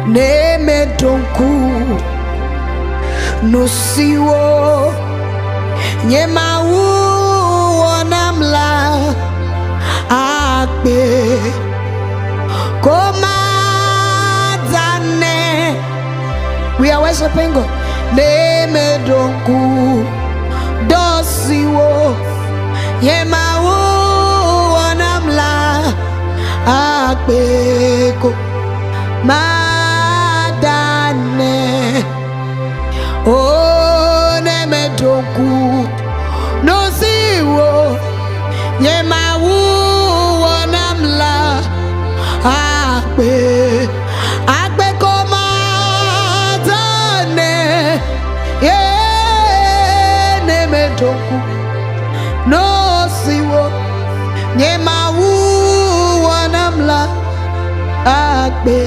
neme donku nusiwo nyema wonamla akpe koma zane. We are worshiping God. Neme donku dosiwo nyema wonamla akpe ko madane. Oh, neme donku no siwo nyema wonamla akpe akpe koma zane. Yeah, neme donku no siwo nyema wonamla akpe.